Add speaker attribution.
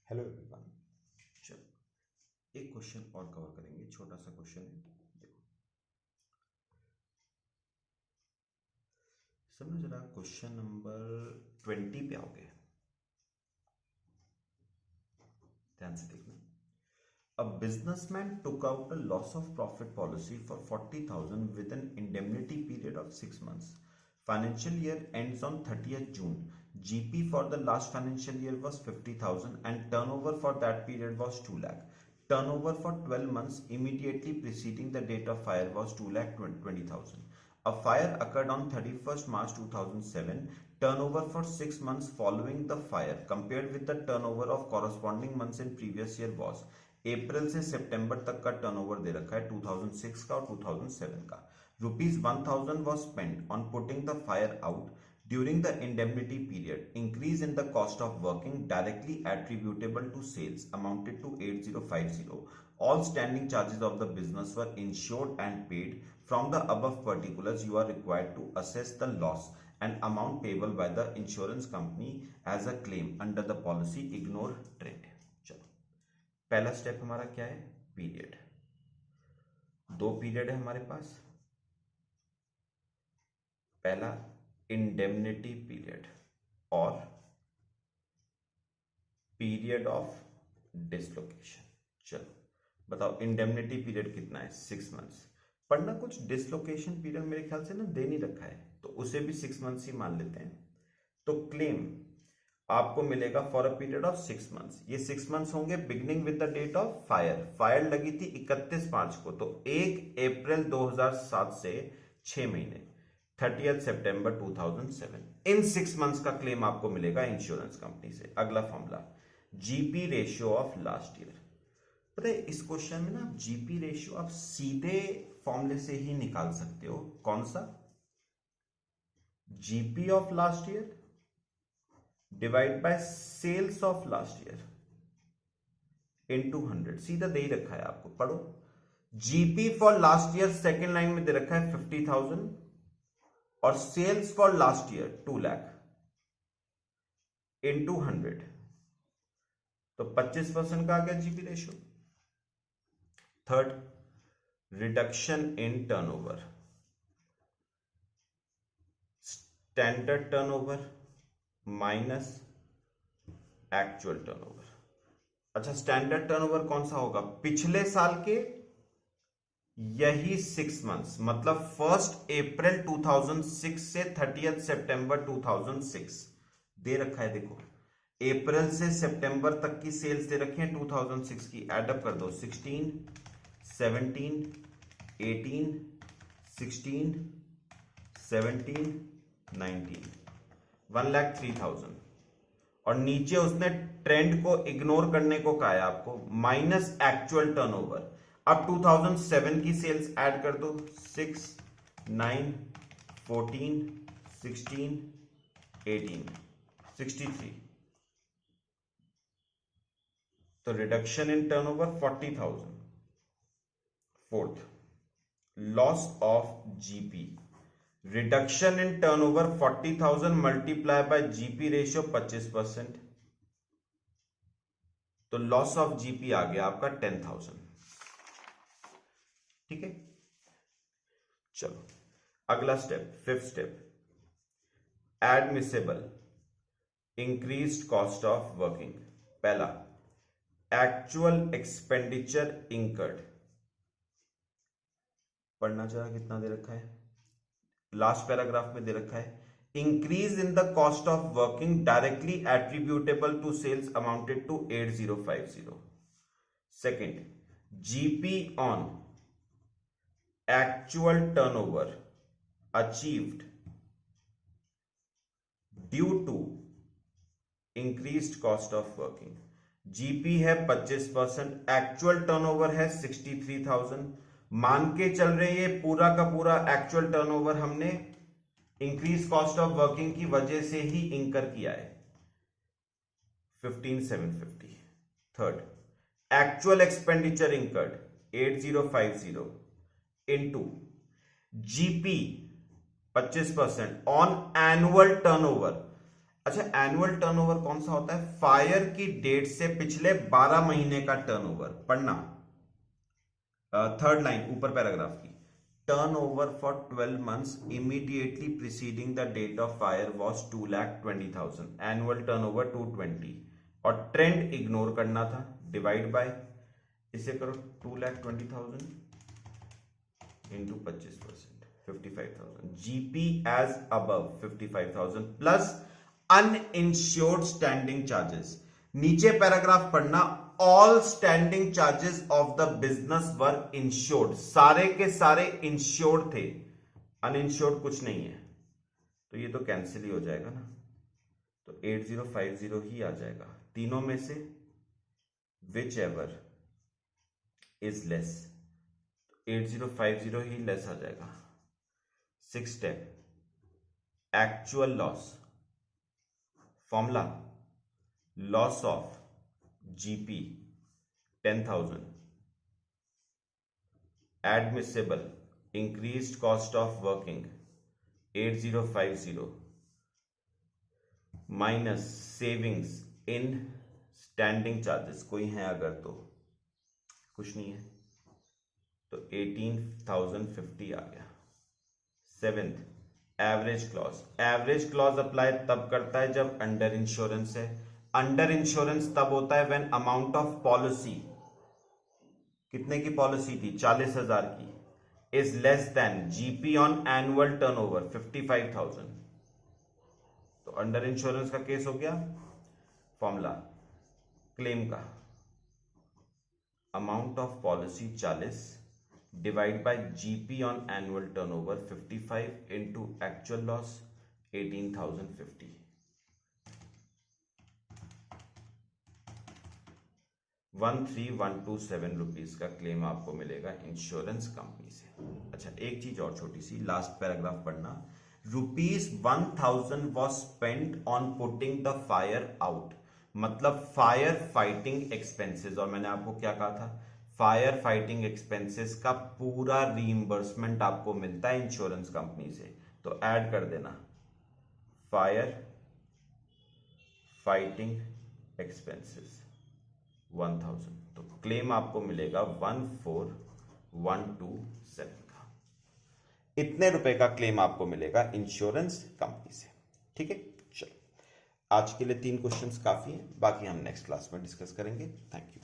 Speaker 1: Hello everyone. चलो एक question और कवर करेंगे, छोटा सा क्वेश्चन है। देखो, समझ रहा, क्वेश्चन नंबर 20 पे आओगे, ध्यान से देखना। A businessman took out a loss of profit policy for 40,000 with an indemnity period of 6 months. Financial year ends on 30th June. GP for the last financial year was 50,000 and turnover for that period was 2 lakh. Turnover for 12 months immediately preceding the date of fire was 2 lakh 20,000. A fire occurred on 31st March 2007. Turnover for 6 months following the fire compared with the turnover of corresponding months in previous year was अप्रैल से सितंबर तक का turnover दे रखा है 2006 का और 2007 का। ₹1000 was spent on putting the fire out during the indemnity period. Increase in the cost of working directly attributable to sales amounted to 8050. All standing charges of the business were insured and paid. From the above particulars, you are required to assess the loss and amount payable by the insurance company as a claim under the policy. Ignore trend. पहला step हमारा क्या है? Period. दो period है हमारे पास। पहला indemnity period और period of dislocation. चलो बताओ, इंडेमनिटी पीरियड कितना है? 6 मंथ्स। पढ़ना कुछ डिसलोकेशन पीरियड मेरे ख्याल से ना दे नहीं रखा है, तो उसे भी 6 मंथ्स ही मान लेते हैं। तो क्लेम आपको मिलेगा for a period of 6 months. ये 6 मंथ्स होंगे beginning with the date of fire. Fire लगी थी 31 मार्च को, तो 1 अप्रैल 2007 से 6 महीने 30 सितंबर 2007। इन 6 मंथ्स का क्लेम आपको मिलेगा इंश्योरेंस कंपनी से। अगला formula GP ratio of last year. पता है इस क्वेश्चन में ना आप जीपी रेशियो आप सीधे फॉर्मूले से ही निकाल सकते हो। कौन सा? GP of last year divide by sales of last year into 100। सीधा दे ही रखा है आपको, पढ़ो। GP for last year second line में दे रखा है 50,000 और sales for last year 2 lakh into 100, तो 25% का आ गया GP ratio. Third, reduction in turnover. Standard turnover minus actual turnover. अच्छा, स्टैंडर्ड टर्नओवर कौन सा होगा? पिछले साल के यही 6 मंथ्स, मतलब 1 अप्रैल 2006 से 30 सितंबर 2006 दे रखा है। देखो, अप्रैल से सितंबर तक की सेल्स दे रखी है 2006 की। एडअप कर दो, 16, 17, 18, 16, 17, 19, 1,03,000। और नीचे उसने ट्रेंड को इग्नोर करने को कहा है आपको, माइनस एक्चुअल टर्नओवर। अब 2007 की सेल्स ऐड कर दो, 6, 9, 14, 16, 18, 63। तो reduction in turnover 40,000। Fourth, loss of GP. Reduction in turnover 40,000 multiply by GP ratio 25%, तो लॉस ऑफ जीपी आ गया आपका 10,000। ठीक है, चलो अगला step, fifth step, admissible increased cost of working. पहला, एक्चुअल एक्सपेंडिचर इंकर्ड। पढ़ना चाह कितना दे रखा है? लास्ट पैराग्राफ में दे रखा है, increase in the cost of working directly attributable to sales amounted to 8050। Second, GP on actual turnover achieved due to increased cost of working. GP है 25%, एक्चुअल टर्नओवर है 63,000। मान के चल रहे ये पूरा का पूरा एक्चुअल टर्नओवर हमने इंक्रीज कॉस्ट ऑफ वर्किंग की वजह से ही इंकर किया है, 15,750। Third, actual expenditure incurred 8050 into GP 25% on annual turnover. अच्छा, एनुअल टर्नओवर कौन सा होता है? फायर की डेट से पिछले 12 महीने का टर्नओवर। पढ़ना, थर्ड लाइन ऊपर पैराग्राफ की। Turnover for 12 months immediately preceding the date of fire was 2,20,000, annual turnover 220, और ट्रेंड इग्नोर करना था, डिवाइड बाय, इसे करो 2,20,000 into 25%, 55,000, GP as above 55,000 plus uninsured standing charges. नीचे पैराग्राफ पढ़ना, all standing charges of the business were insured, सारे के सारे इंश्योर्ड थे, अनइंश्योर्ड कुछ नहीं है, तो ये तो कैंसिल ही हो जाएगा ना, तो 8050 ही आ जाएगा। तीनों में से विच एवर इज लेस, 8050 ही लेस आ जाएगा। 6 step, actual loss, formula loss of GP 10,000, admissible increased cost of working 8050 minus savings in standing charges, कोई है अगर तो, कुछ नहीं है, तो 18,050 आ गया। 7th, average clause. Average clause apply तब करता है जब अंडर इंश्योरेंस है। अंडर इंश्योरेंस तब होता है व्हेन अमाउंट ऑफ पॉलिसी, कितने की पॉलिसी थी? 40,000 की, is less than GP on annual turnover 55,000, तो अंडर इंश्योरेंस का केस हो गया। फॉर्मूला क्लेम का, amount of policy 40 divide by GP on annual turnover 55 into actual loss 18,050, 13,127 rupees का क्लेम आपको मिलेगा इंश्योरेंस कंपनी से। अच्छा, एक चीज और छोटी सी, लास्ट पैराग्राफ पढ़ना। ₹1,000 was spent on putting the fire out, मतलब फायर फाइटिंग एक्सपेंसेस, और मैंने आपको क्या कहा था? फायर फाइटिंग एक्सपेंसेस का पूरा रीइंबर्समेंट आपको मिलता है इंश्योरेंस कंपनी से, तो ऐड कर देना फायर फाइटिंग एक्सपेंसेस 1,000, तो क्लेम आपको मिलेगा 14,127 का। इतने रुपए का क्लेम आपको मिलेगा इंश्योरेंस कंपनी से। ठीक है, चलो आज के लिए 3 क्वेश्चंस काफी हैं, बाकी हम नेक्स्ट क्लास में डिस्कस करेंगे। Thank you.